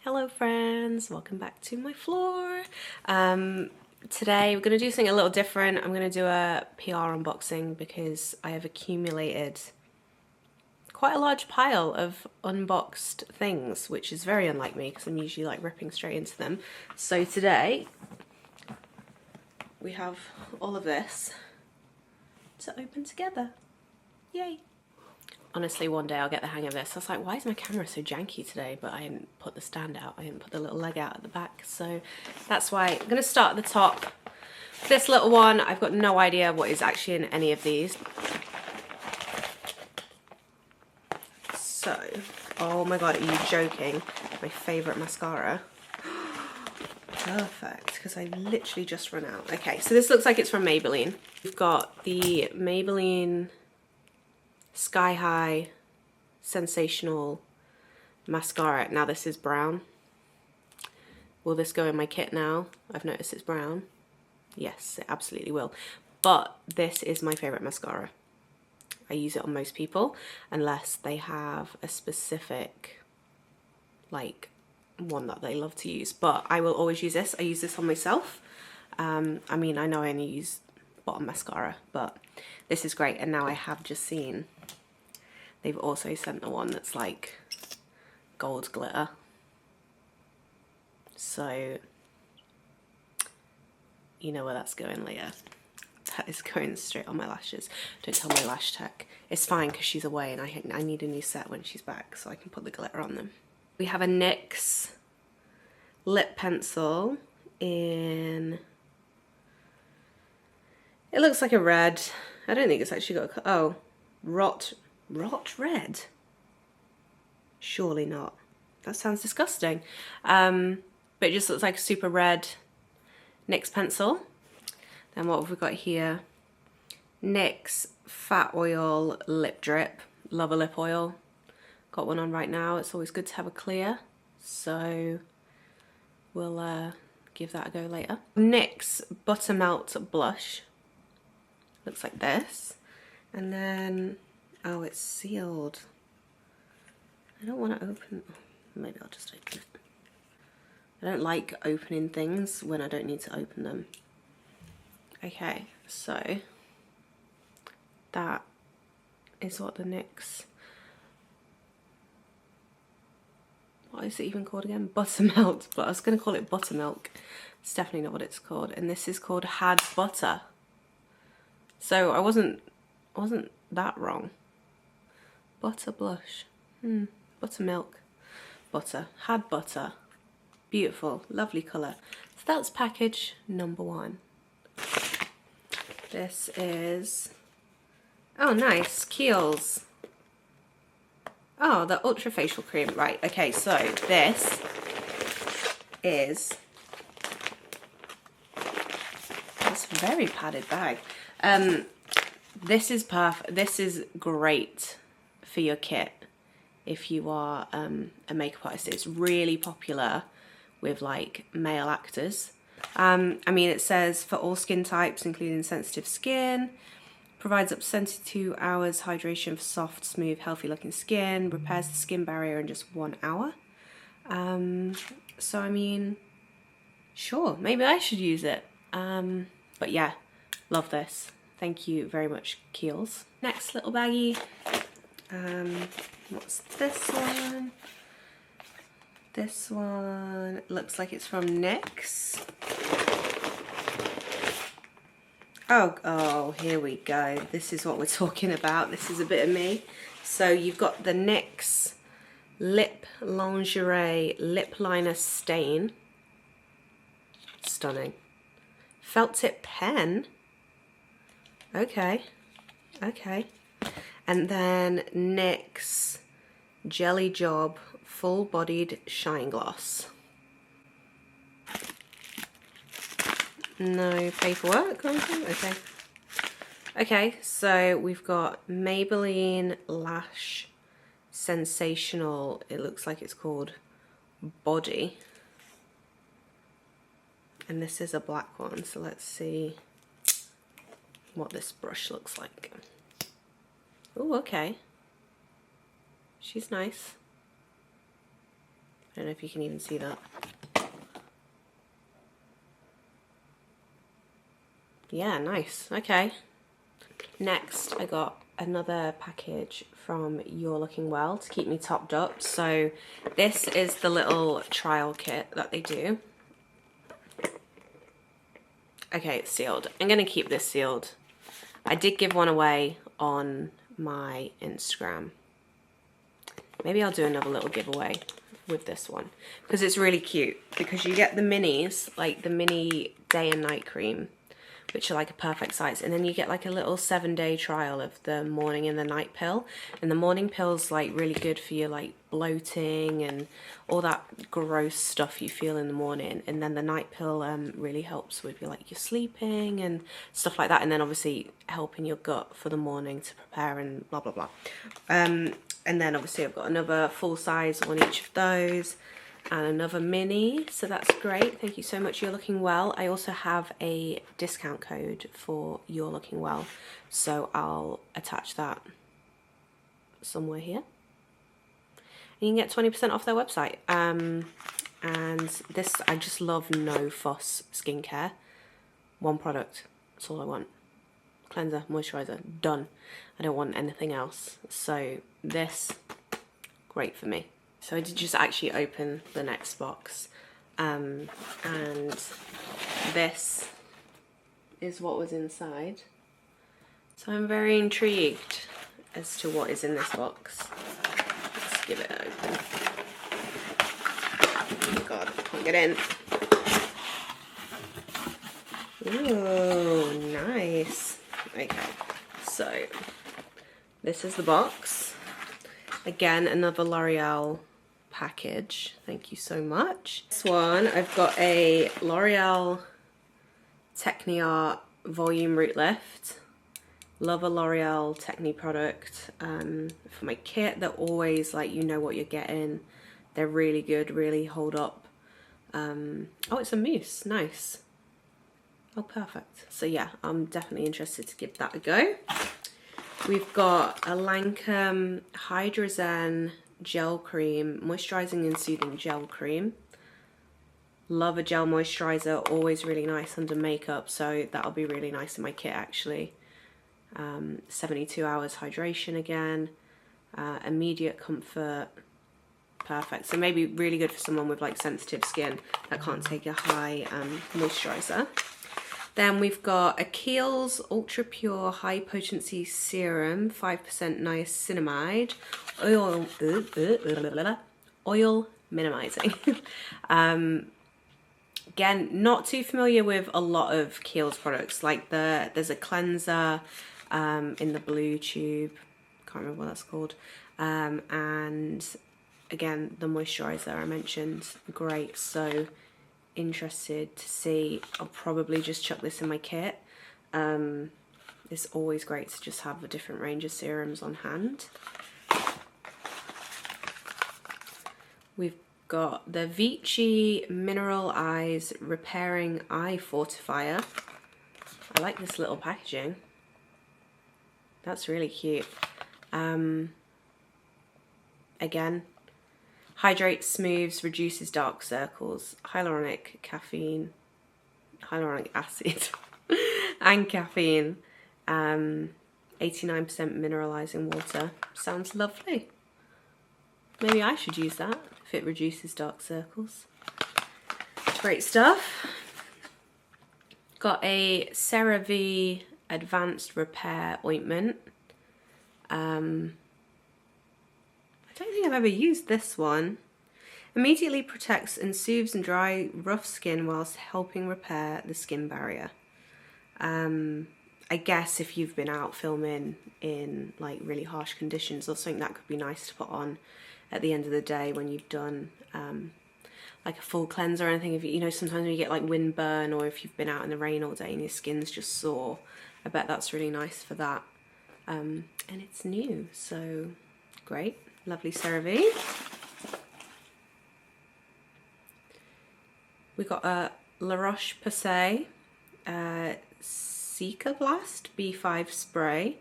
Hello friends, welcome back to my floor. Today we're going to do something a little different. I'm going to do a PR unboxing because I have accumulated quite a large pile of unboxed things, which is very unlike me because I'm usually like ripping straight into them. So today we have all of this to open together. Yay! Honestly, one day I'll get the hang of this. I was like, why is my camera so janky today? But I didn't put the stand out. I didn't put the little leg out at the back. So that's why I'm going to start at the top. This little one, I've got no idea what is actually in any of these. So, oh my god, are you joking? My favourite mascara. Perfect, because I literally just run out. Okay, so this looks like it's from Maybelline. We've got the Maybelline Sky High Sensational Mascara. Now this is brown. Will this go in my kit now? I've noticed it's brown. Yes, it absolutely will. But this is my favourite mascara. I use it on most people unless they have a specific like one that they love to use. But I will always use this. I use this on myself. I mean, I know I only use bottom mascara, but this is great. And now I have just seen they've also sent the one that's like gold glitter. So you know where that's going later. That is going straight on my lashes. Don't tell my lash tech. It's fine because she's away and I need a new set when she's back so I can put the glitter on them. We have a NYX lip pencil in, it looks like a red. I don't think it's actually got a, oh, rot red? Surely not. That sounds disgusting. But it just looks like a super red NYX pencil. Then what have we got here? NYX Fat Oil Lip Drip. Love a lip oil. Got one on right now. It's always good to have a clear. So we'll give that a go later. NYX Buttermelt Blush. Looks like this. And then, oh, it's sealed. I don't want to open, maybe I'll just open it. I don't like opening things when I don't need to open them. Okay, so that is what the NYX, what is it even called again? Buttermelt, but I was going to call it buttermilk. It's definitely not what it's called. And this is called Had Butter. So I wasn't that wrong. Butter blush. Buttermilk. Butter. Had butter. Beautiful. Lovely colour. So that's package number 1. This is, oh nice, Kiehl's. Oh, the Ultra Facial Cream. Right, okay, so this is, it's a very padded bag. This is perfect. This is great for your kit if you are a makeup artist. It's really popular with like male actors. I mean, it says for all skin types, including sensitive skin, provides up to 72 hours hydration for soft, smooth, healthy looking skin, repairs the skin barrier in just 1 hour. So I mean, sure, maybe I should use it. But yeah, love this. Thank you very much, Kiehl's. Next little baggie. What's this one? This one looks like it's from NYX. Oh, here we go. This is what we're talking about. This is a bit of me. So you've got the NYX Lip Lingerie Lip Liner Stain. Stunning. Felt tip pen. Okay. And then NYX Jelly Job Full Bodied Shine Gloss. No paperwork or anything? Okay, so we've got Maybelline Lash Sensational, it looks like it's called Body. And this is a black one, so let's see what this brush looks like. Oh, okay. She's nice. I don't know if you can even see that. Yeah, nice. Okay. Next, I got another package from You're Looking Well to keep me topped up. So this is the little trial kit that they do. Okay, it's sealed. I'm going to keep this sealed. I did give one away on my Instagram. Maybe I'll do another little giveaway with this one because it's really cute, because you get the minis, like the mini day and night cream, which are like a perfect size, and then you get like a little 7-day trial of the morning and the night pill. And the morning pill's like really good for your like bloating and all that gross stuff you feel in the morning, and then the night pill really helps with your like your sleeping and stuff like that, and then obviously helping your gut for the morning to prepare and blah blah blah. And then obviously I've got another full size on each of those and another mini, so that's great. Thank you so much, You're Looking Well. I also have a discount code for You're Looking Well, so I'll attach that somewhere here. You can get 20% off their website. And this, I just love no fuss skincare. One product, that's all I want. Cleanser, moisturizer, done. I don't want anything else. So this, great for me. So I did just actually open the next box, and this is what was inside. So I'm very intrigued as to what is in this box. Let's give it open. Oh God, can't get in. Ooh, nice. Okay, so this is the box. Again, another L'Oreal package. Thank you so much. This one, I've got a L'Oreal Techniart Volume Root Lift. Love a L'Oreal Techni product. For my kit, they're always like, you know what you're getting. They're really good, really hold up. Oh, it's a mousse, nice. Oh, perfect. So yeah, I'm definitely interested to give that a go. We've got a Lancome Hydra Gel Cream, Moisturizing and Soothing Gel Cream. Love a gel moisturizer, always really nice under makeup, so that'll be really nice in my kit actually. 72 hours hydration again, immediate comfort, perfect. So maybe really good for someone with like sensitive skin that can't take a high moisturizer. Then we've got a Kiehl's Ultra Pure High Potency Serum, 5% niacinamide, oil minimizing. Again, not too familiar with a lot of Kiehl's products. Like there's a cleanser in the blue tube, can't remember what that's called, and again the moisturizer I mentioned, great. So interested to see. I'll probably just chuck this in my kit. It's always great to just have a different range of serums on hand. We've got the Vichy Mineral Eyes Repairing Eye Fortifier. I like this little packaging. That's really cute. Again, hydrates, smooths, reduces dark circles, hyaluronic acid and caffeine, 89% mineralizing water. Sounds lovely. Maybe I should use that if it reduces dark circles. Great stuff. Got a CeraVe Advanced Repair Ointment. I don't think I've ever used this one. Immediately protects and soothes and dry rough skin whilst helping repair the skin barrier. I guess if you've been out filming in like really harsh conditions or something, that could be nice to put on at the end of the day when you've done like a full cleanser or anything. If you know, sometimes when you get like windburn, or if you've been out in the rain all day and your skin's just sore, I bet that's really nice for that. And it's new, so great. Lovely CeraVe. We got a La Roche-Posay Cica Blast B5 spray,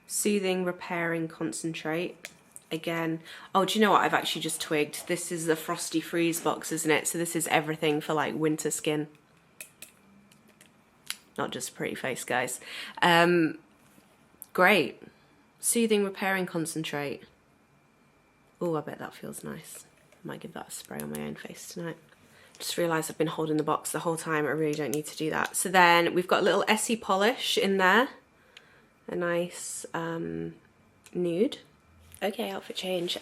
soothing repairing concentrate. again. Oh, do you know what? I've actually just twigged. This is the Frosty Freeze box, isn't it? So this is everything for like winter skin. Not just a pretty face, guys. Great. Soothing Repairing Concentrate. Oh, I bet that feels nice. I might give that a spray on my own face tonight. Just realised I've been holding the box the whole time. I really don't need to do that. So then we've got a little Essie polish in there. A nice nude. Okay, outfit change.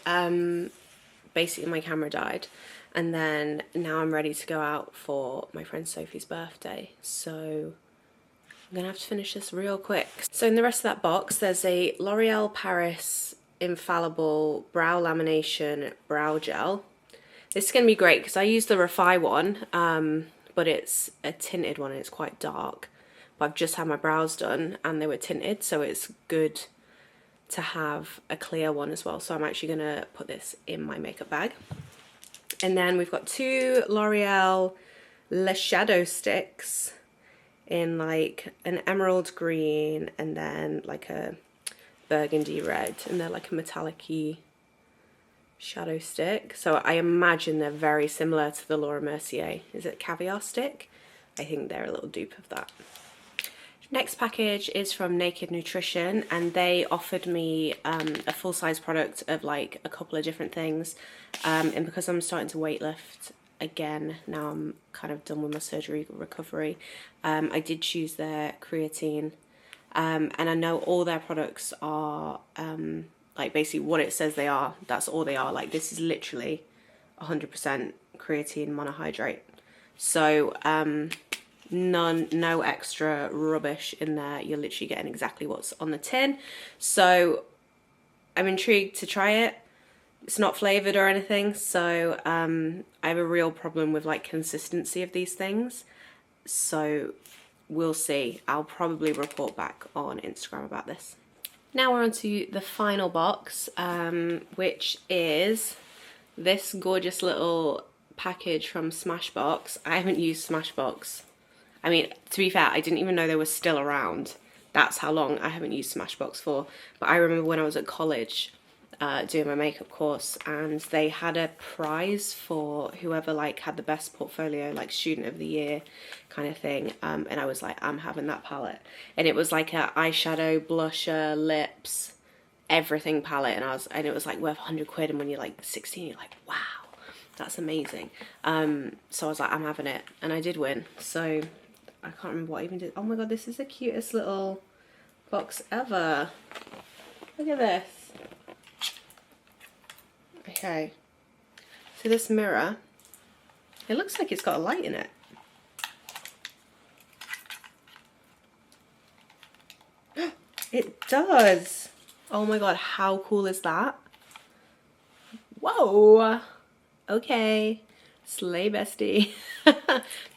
Basically my camera died. And then now I'm ready to go out for my friend Sophie's birthday. So I'm gonna have to finish this real quick. So in the rest of that box, there's a L'Oreal Paris Infallible Brow Lamination Brow Gel. This is gonna be great because I use the Refi one, but it's a tinted one and it's quite dark. But I've just had my brows done and they were tinted, so it's good to have a clear one as well. So I'm actually gonna put this in my makeup bag. And then we've got two L'Oreal Le Shadow Sticks in like an emerald green and then like a burgundy red, and they're like a metallic-y shadow stick. So I imagine they're very similar to the Laura Mercier. Is it Caviar Stick? I think they're a little dupe of that. Next package is from Naked Nutrition, and they offered me a full-size product of like a couple of different things, and because I'm starting to weightlift again, now I'm kind of done with my surgery recovery, I did choose their creatine, and I know all their products are like basically what it says they are, that's all they are. Like this is literally 100% creatine monohydrate, so no extra rubbish in there. You're literally getting exactly what's on the tin. So I'm intrigued to try it. It's not flavored or anything, so I have a real problem with like consistency of these things, so we'll see. I'll probably report back on Instagram about this. Now we're on to the final box, which is this gorgeous little package from Smashbox. I haven't used Smashbox. I mean, to be fair, I didn't even know they were still around. That's how long I haven't used Smashbox for. But I remember when I was at college doing my makeup course, and they had a prize for whoever like had the best portfolio, like student of the year kind of thing. And I was like, I'm having that palette. And it was like a eyeshadow, blusher, lips, everything palette. And it was like worth 100 quid. And when you're like 16, you're like, wow, that's amazing. So I was like, I'm having it. And I did win. So I can't remember what I even did. Oh my God, this is the cutest little box ever. Look at this. Okay, so this mirror, it looks like it's got a light in it. It does. Oh my God, how cool is that? Whoa. Okay, slay bestie.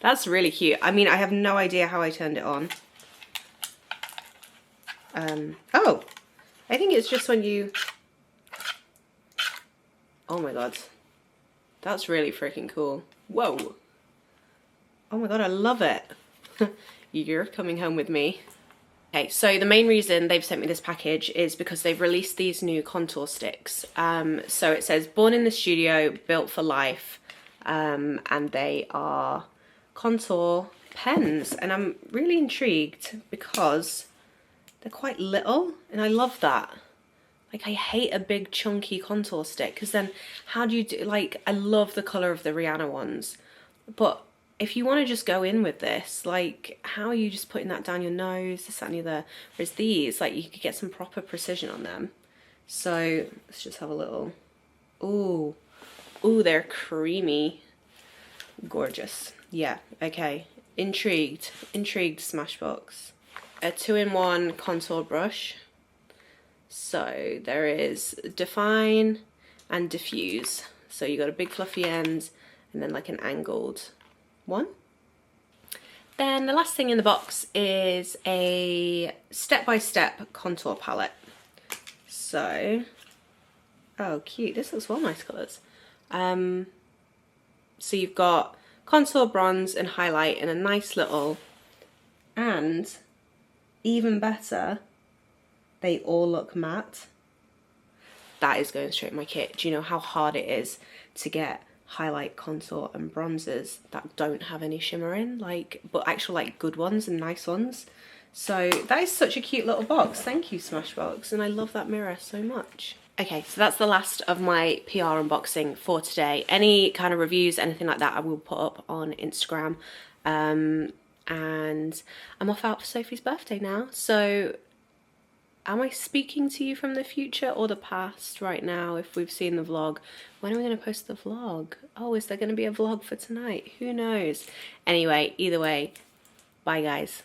That's really cute. I mean, I have no idea how I turned it on. Oh, I think it's just when you... Oh my God, that's really freaking cool. Whoa. Oh my God, I love it. You're coming home with me. Okay, so the main reason they've sent me this package is because they've released these new contour sticks. So it says born in the studio, built for life, and they are contour pens. And I'm really intrigued because they're quite little, and I love that. Like, I hate a big chunky contour stick, because then how do you do, like, I love the colour of the Rihanna ones, but if you want to just go in with this, like, how are you just putting that down your nose, this, that, and the other? Whereas these, like, you could get some proper precision on them. So let's just have a little, ooh, they're creamy, gorgeous. Yeah, okay, intrigued Smashbox. A 2-in-1 contour brush. So there is define and diffuse. So you got a big fluffy end and then like an angled one. Then the last thing in the box is a step-by-step contour palette. So, oh cute, this looks well nice colours. So you've got contour, bronze and highlight in a nice little, and even better, they all look matte. that is going straight in my kit. Do you know how hard it is to get highlight, contour and bronzers that don't have any shimmer in, like, but actual like good ones and nice ones? So that is such a cute little box. Thank you, Smashbox, and I love that mirror so much. Okay, so that's the last of my PR unboxing for today. Any kind of reviews, anything like that, I will put up on Instagram. And I'm off out for Sophie's birthday now, so am I speaking to you from the future or the past right now if we've seen the vlog? When are we going to post the vlog? Oh, is there going to be a vlog for tonight? Who knows? Anyway, either way, bye guys.